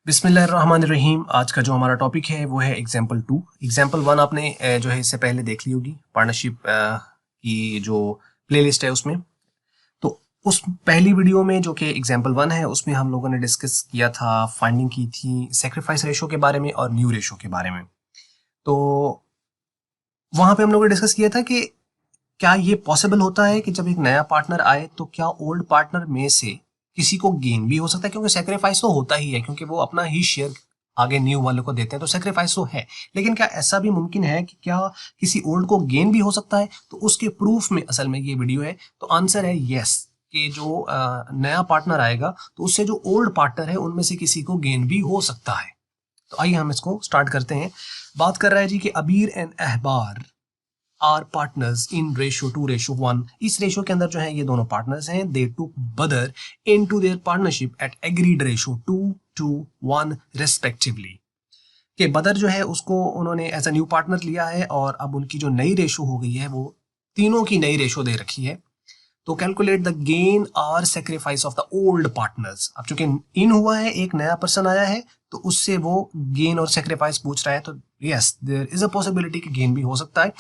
बिस्मिल्लाहिर्रहमानिर्रहीम। आज का जो हमारा टॉपिक है वो है एग्जाम्पल 2। एग्जाम्पल 1 आपने जो है इससे पहले देख ली होगी पार्टनरशिप की जो प्लेलिस्ट है उसमें। तो उस पहली वीडियो में जो कि एग्जाम्पल 1 है उसमें हम लोगों ने डिस्कस किया था, फाइंडिंग की थी सेक्रीफाइस रेशो के बारे में और न्यू रेशो के बारे में। तो वहाँ पे हम लोगों ने डिस्कस किया था कि क्या ये पॉसिबल होता है कि जब एक नया पार्टनर आए तो क्या ओल्ड पार्टनर में से किसी को गेन भी हो सकता है, क्योंकि सेक्रीफाइस तो होता ही है, क्योंकि वो अपना ही शेयर आगे न्यू वाले को देते हैं, तो सेक्रीफाइस तो है। लेकिन क्या ऐसा भी मुमकिन है कि क्या किसी ओल्ड को गेन भी हो सकता है? तो उसके प्रूफ में असल में ये वीडियो है। तो आंसर है यस, कि जो नया पार्टनर आएगा तो उससे जो ओल्ड पार्टनर है उनमें से किसी को गेन भी हो सकता है। तो आइए हम इसको स्टार्ट करते हैं। बात कर रहा है जी कि Abir and Akbar are partners in ratio 2:1। इस रेशियो के अंदर जो है ये दोनों पार्टनर्स हैं। दे टुक बदर into their partnership at agreed ratio 2:1 respectively. कि बदर जो है उसको उन्होंने एज अ न्यू पार्टनर लिया है और अब उनकी जो नई रेशियो हो गई है वो तीनों की नई रेशियो दे रखी है। तो कैलकुलेट द गेन और sacrifice of the old partners. अब चूंकि इन हुआ है, एक नया पर्सन आया है, तो उससे वो गेन और सेक्रीफाइस पूछ रहा है। तो yes, there is a possibility कि गेन भी हो सकता है।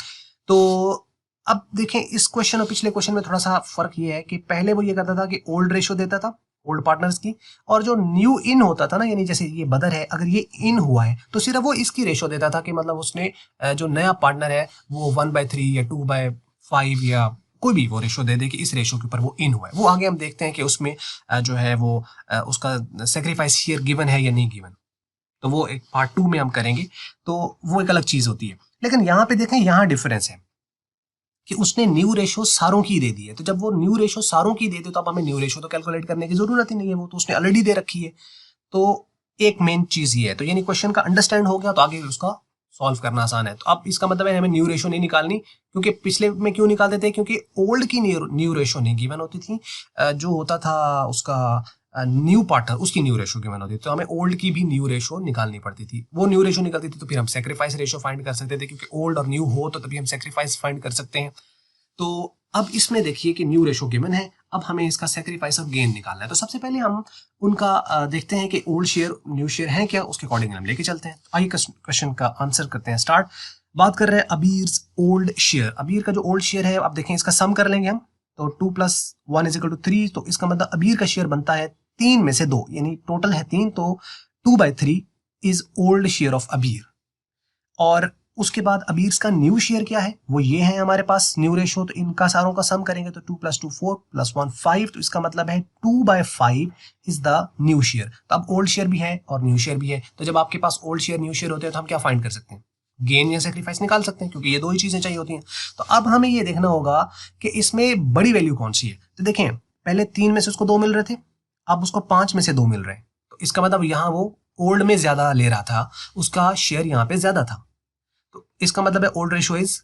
तो अब देखें, इस क्वेश्चन और पिछले क्वेश्चन में थोड़ा सा फर्क ये है कि पहले वो ये करता था कि ओल्ड रेशियो देता था ओल्ड पार्टनर्स की, और जो न्यू इन होता था ना, यानी जैसे ये बदर है, अगर ये इन हुआ है तो सिर्फ वो इसकी रेशियो देता था कि मतलब उसने जो नया पार्टनर है वो 1/3 या 2/5 या कोई भी वो रेशो दे दे कि इस रेशो के ऊपर वो इन हुआ है। वो आगे हम देखते हैं कि उसमें जो है वो उसका सेक्रीफाइस शेयर गिवन है या नहीं गिवन, तो वो एक पार्ट 2 में हम करेंगे। तो वो एक अलग चीज होती है। लेकिन यहाँ पे देखें, यहाँ डिफरेंस है कि उसने न्यू रेशो सारों की दे दी है। तो जब वो न्यू रेशो सारों की दे दे तो अब हमें न्यू रेशो तो कैलकुलेट करने की जरूरत ही नहीं है, वो तो उसने ऑलरेडी दे रखी है। तो एक मेन चीज ये है। तो यानी क्वेश्चन का अंडरस्टैंड हो गया तो आगे उसका सॉल्व करना आसान है। तो अब इसका मतलब है हमें न्यू रेशो नहीं निकालनी, क्योंकि पिछले में क्यों निकाल देते हैं, क्योंकि ओल्ड की न्यू रेशो नहीं गिवन होती थी। जो होता था उसका न्यू पार्टनर, उसकी न्यू रेशो गिवन होती थी, तो हमें ओल्ड की भी न्यू रेशो निकालनी पड़ती थी। वो न्यू रेशो निकलती थी तो फिर हम सेक्रीफाइस रेशो फाइंड कर सकते थे, क्योंकि ओल्ड और न्यू हो तो तभी हम सेक्रीफाइस फाइंड कर सकते हैं। तो अब इसमें देखिए कि न्यू रेशो गिवन है, अब हमें इसका सेक्रीफाइस और गेन निकालना है। तो सबसे पहले हम उनका देखते हैं कि ओल्ड शेयर न्यू शेयर है क्या, उसके अकॉर्डिंग हम लेके चलते हैं। आइए क्वेश्चन का आंसर करते हैं स्टार्ट। बात कर रहे हैं अबीर ओल्ड शेयर। अबीर का जो ओल्ड शेयर है, आप देखें इसका सम कर लेंगे हम, तो 2 + 1 = 3। तो इसका मतलब अबीर का शेयर बनता है 3 में से 2, यानी टोटल है 3, तो 2/3 इज ओल्ड शेयर ऑफ अबीर। और उसके बाद अबीर्स का न्यू शेयर क्या है, वो ये है हमारे पास न्यू रेशो। तो इनका सारों का सम करेंगे तो 2 + 2 4 + 1 5। तो इसका मतलब है 2/5 इज द न्यू शेयर। तो अब ओल्ड शेयर भी है और न्यू शेयर भी है। तो जब आपके पास ओल्ड शेयर न्यू शेयर होते हैं तो हम क्या फाइंड कर सकते हैं, गेन या सेक्रीफाइस निकाल सकते हैं, क्योंकि ये दो ही चीजें चाहिए होती हैं। तो अब हमें ये देखना होगा कि इसमें बड़ी वैल्यू कौन सी है। तो देखें, पहले 3 में से उसको 2 मिल रहे थे, अब उसको 5 में से 2 मिल रहे हैं। तो इसका मतलब यहाँ वो ओल्ड में ज्यादा ले रहा था, उसका शेयर यहाँ पे ज्यादा था। तो इसका मतलब है old ratio is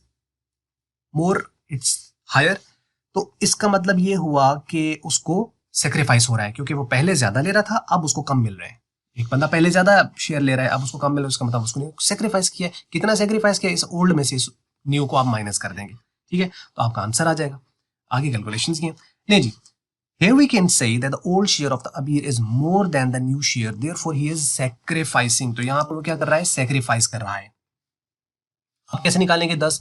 more, it's higher. तो इसका मतलब ये हुआ कि उसको सेक्रीफाइस हो रहा है, क्योंकि वो पहले ज्यादा ले रहा था, अब उसको कम मिल रहा है। एक बंदा पहले ज्यादा शेयर ले रहा है, अब उसको कम मिल रहा है, उसका मतलब उसको सेक्रीफाइस किया है। कितना सेक्रीफाइस किया, इस ओल्ड में से इस न्यू को आप माइनस कर देंगे, ठीक है, तो आपका आंसर आ जाएगा। आगे कैलकुलेशन किए नहीं जी। Here we can say that the old share of the Abir is more than the new share, therefore he is sacrificing। तो यहाँ पर वो क्या कर रहा है, सेक्रीफाइस कर रहा है। अब कैसे निकालेंगे 10?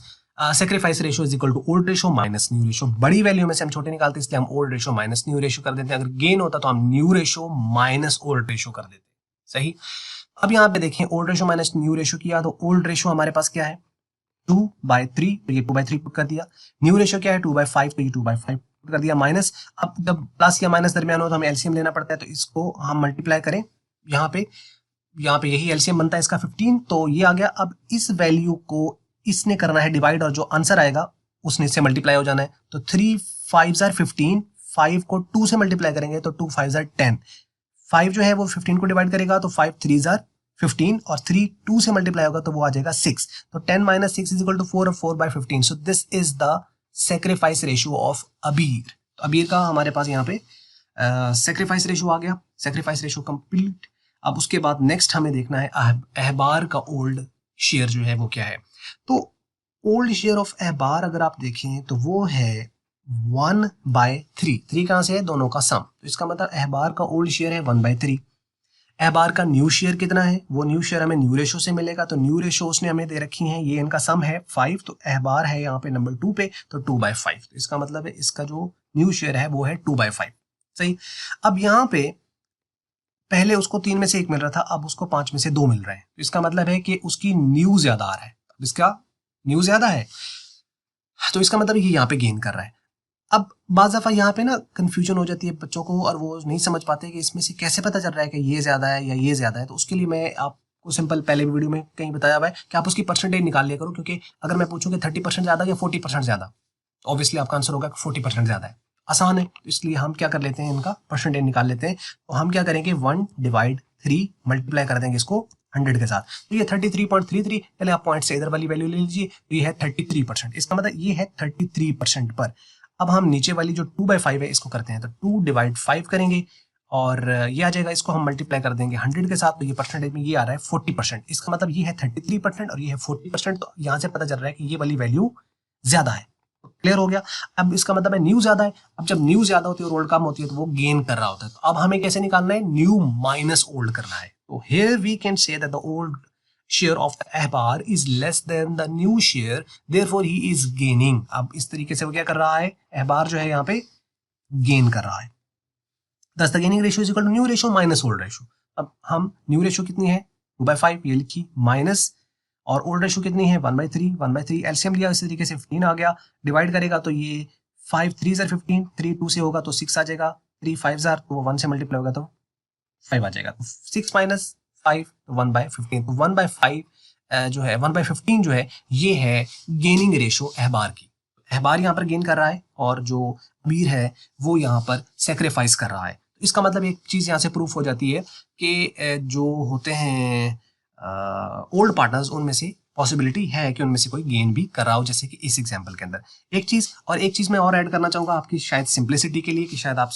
Sacrifice ratio is equal to old ratio minus new ratio. बड़ी वैल्यू में से हम छोटे निकालते हैं, इसलिए हम old ratio minus new ratio कर देते हैं। अगर गेन होता तो हम new ratio minus old ratio कर देते। सही। अब यहाँ पे देखें, old ratio minus new ratio किया तो ओल्ड रेशो हमारे पास क्या है, 2/3, तो ये 2/3 पुट कर दिया। न्यू रेशो क्या है, 2/5, तो ये 2/5 पुट कर दिया माइनस। अब जब प्लस या माइनस दरमियान हो तो हमें एलसीएम लेना पड़ता है, तो इसको हम मल्टीप्लाई करें। यहाँ पे यही एलसीएम बनता है इसका 15, तो ये आ गया। अब इस वैल्यू को इसने करना है डिवाइड, और जो आंसर आएगा उसने इससे मल्टीप्लाई हो जाना है। तो 3 5 = 15, 5 को 2 से मल्टीप्लाई करेंगे तो 2 5 = 10। 5 जो है वो 15 को डिवाइड करेगा तो 5 3 = 15, और 3 2 से मल्टीप्लाई होगा तो वो आ जाएगा 6। तो 10 - 6 = 4, और 4/15। So this is the sacrifice ratio of अबीर। तो अबीर का हमारे पास यहाँ पे सेक्रीफाइस रेशियो आ गया। Sacrifice ratio complete. अब उसके बाद नेक्स्ट हमें देखना है अहबार का ओल्ड शेयर जो है वो क्या है। तो ओल्ड शेयर ऑफ अहबार अगर आप देखें तो वो है 1/3। 3 कहाँ से है, दोनों का सम। तो इसका मतलब अहबार का ओल्ड शेयर है 1/3। बार का न्यू शेयर कितना है, वो न्यू शेयर हमें न्यू रेशो से मिलेगा, तो न्यू रेशो उसने हमें दे रखी है, ये इनका सम है 5, तो बार है यहाँ पे नंबर 2 पे, तो 2/5, तो इसका मतलब है इसका जो न्यू शेयर है वो है 2/5। सही। अब यहाँ पे पहले उसको 3 में से 1 मिल रहा था, अब उसको 5 में से 2 मिल रहा है, तो इसका मतलब है कि उसकी न्यू ज्यादा आ रहा है, इसका न्यू ज्यादा है, तो इसका मतलब ये यहाँ पे गेन कर रहा है। अब बाज़ दफ़ा यहाँ पे ना कंफ्यूजन हो जाती है बच्चों को, और वो नहीं समझ पाते कि इसमें से कैसे पता चल रहा है कि ये ज़्यादा है या ये ज़्यादा है। तो उसके लिए मैं आपको सिंपल पहले वीडियो में कहीं बताया हुआ है कि आप उसकी परसेंटेज निकाल लिया करो, क्योंकि अगर मैं पूछूँ कि 30% ज़्यादा या 40% ज़्यादा, ऑब्वियसली आपका आंसर होगा कि 40% ज़्यादा है। आसान है, तो इसलिए हम क्या कर लेते हैं, इनका परसेंटेज निकाल लेते हैं। तो हम क्या करेंगे, 1/3 मल्टीप्लाई कर देंगे इसको 100 के साथ, तो ये 33.33, पहले आप पॉइंट से इधर वाली वैल्यू ले लीजिए, तो ये है 33%, इसका मतलब ये है 33% पर। अब हम नीचे वाली जो 2/5 है इसको करते हैं, तो 2/5 करेंगे और ये आ जाएगा, इसको हम मल्टीप्लाई कर देंगे 100 के साथ, तो ये परसेंटेज में ये आ रहा है 40%, इसका मतलब ये है 33% और ये है 40%, तो यहाँ से पता चल रहा है कि ये वाली वैल्यू ज्यादा है। क्लियर हो गया। अब इसका मतलब है न्यू ज्यादा है, अब जब न्यू ज्यादा होती है और ओल्ड कम होती है तो वो गेन कर रहा होता है। तो अब हमें कैसे निकालना है, न्यू माइनस ओल्ड करना है। तो here we can say that the old share of the ahbar is less than the new share, therefore he is gaining। अब इस तरीके से वो क्या कर रहा है, ahbar जो है यहाँ पे गेन कर रहा है। Thus the gaining ratio is equal to new ratio minus old ratio। अब हम न्यू रेशियो कितनी है 2/5 ये लिखी, माइनस और ओल्ड रेशियो कितनी है 1/3 एलसीएम लिया, इसी तरीके से 15 आ गया, डिवाइड करेगा तो ये 5 3 15, 3 2 से होगा तो 6 आ जाएगा, 3 5 तो 1 से मल्टीप्लाई होगा तो 5 आ जाएगा, तो 6 माइनस 5 तो 1/15, तो 1/5 जो है 1/15 जो है ये है गेनिंग रेशियो अहबार की। अहबार यहाँ पर गेन कर रहा है और जो अमीर है वो यहाँ पर सेक्रीफाइस कर रहा है। इसका मतलब एक चीज यहाँ से प्रूफ हो जाती है कि जो होते हैं ओल्ड पार्टनर्स, उनमें से पॉसिबिलिटी है कि उनमें से कोई गेन भी कर रहा हो, जैसे कि इस एग्जांपल के अंदर। एक चीज मैं और ऐड करना चाहूंगा आपकी शायद सिंप्लिसिटी के लिए, कि शायद आप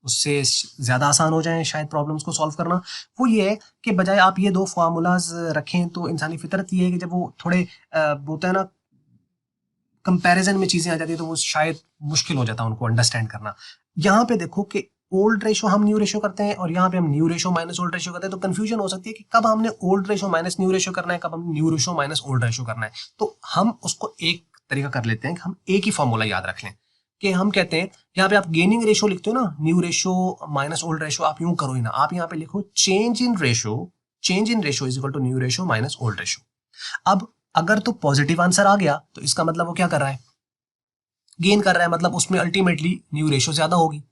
उससे ज्यादा आसान हो जाए शायद प्रॉब्लम्स को सॉल्व करना, वो ये है कि बजाय आप ये दो फार्मूलाज रखें, तो इंसानी फितरत ये है कि जब वो थोड़े होता है ना कंपैरिजन में चीजें आ जाती है, तो वो शायद मुश्किल हो जाता है उनको अंडरस्टैंड करना। यहाँ पे देखो कि ओल्ड रेशो हम न्यू रेशो करते हैं और यहाँ पे हम new ratio minus old ratio करते हैं, तो कंफ्यूजन हो सकती है कि कब हमने old ratio minus new ratio करना है, कब हम new ratio minus old ratio करना है। तो हम उसको एक तरीका कर लेते हैं कि हम एक ही फॉर्मूला याद रख लें, कि हम कहते हैं यहाँ पे आप गेनिंग रेशो लिखते हो ना, new ratio minus old ratio, आप यूं करो ही ना, आप यहाँ पे लिखो change in ratio is equal to new ratio minus old ratio. अब अगर तो पॉजिटिव आंसर आ गया तो इसका मतलब वो क्या कर रहा है, गेन कर रहा है, मतलब उसमें अल्टीमेटली न्यू रेशो ज्यादा होगी।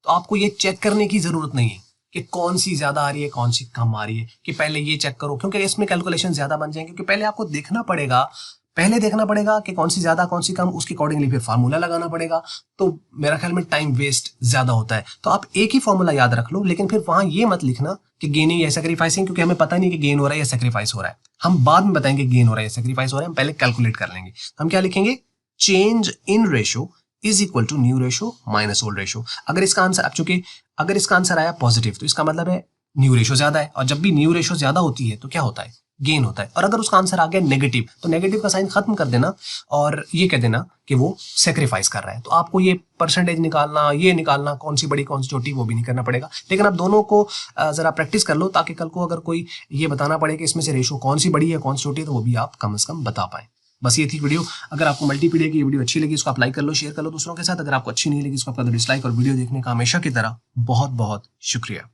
तो आपको ये चेक करने की जरूरत नहीं है कि कौन सी ज्यादा आ रही है कौन सी कम आ रही है, कि पहले ये चेक करो, क्योंकि इसमें कैलकुलेशन ज्यादा बन जाएंगे, क्योंकि पहले आपको देखना पड़ेगा कि कौन सी ज्यादा कौन सी कम, उसके अकॉर्डिंगली फिर फार्मूला लगाना पड़ेगा, तो मेरा ख्याल में टाइम वेस्ट ज्यादा होता है। तो आप एक ही फॉर्मूला याद रख लो, लेकिन फिर वहां ये मत लिखना कि गेनिंग या सेक्रीफाइसिंग, क्योंकि हमें पता नहीं कि गेन हो रहा है या सेक्रीफाइस हो रहा है, हम बाद में बताएंगे गेन हो रहा है या सेक्रीफाइस हो रहा है, हम पहले कैलकुलेट कर लेंगे। हम क्या लिखेंगे, change in ratio is equal to new ratio minus old ratio. अगर इसका आंसर आया पॉजिटिव तो इसका मतलब है न्यू रेशो ज्यादा है, और जब भी न्यू रेशो ज्यादा होती है तो क्या होता है, गेन होता है। और अगर उसका आंसर आ गया नेगेटिव, तो नेगेटिव का साइन खत्म कर देना और ये कह देना कि वो सेक्रीफाइस कर रहा है। तो आपको ये परसेंटेज निकालना कौन सी बड़ी कौन सी छोटी, वो भी नहीं करना पड़ेगा, लेकिन आप दोनों को जरा प्रैक्टिस कर लो, ताकि कल को अगर कोई ये बताना पड़े कि इसमें से रेशो कौन सी बड़ी है कौन सी छोटी है, तो वो भी आप कम से कम बता पाए। बस ये थी वीडियो। अगर आपको मल्टीपीडिया की वीडियो अच्छी लगी, इसको आप लाइक कर लो, शेयर कर लो दूसरों के साथ। अगर आपको अच्छी नहीं लगी, इसको आप डिसलाइक, और वीडियो देखने का हमेशा की तरह बहुत बहुत शुक्रिया।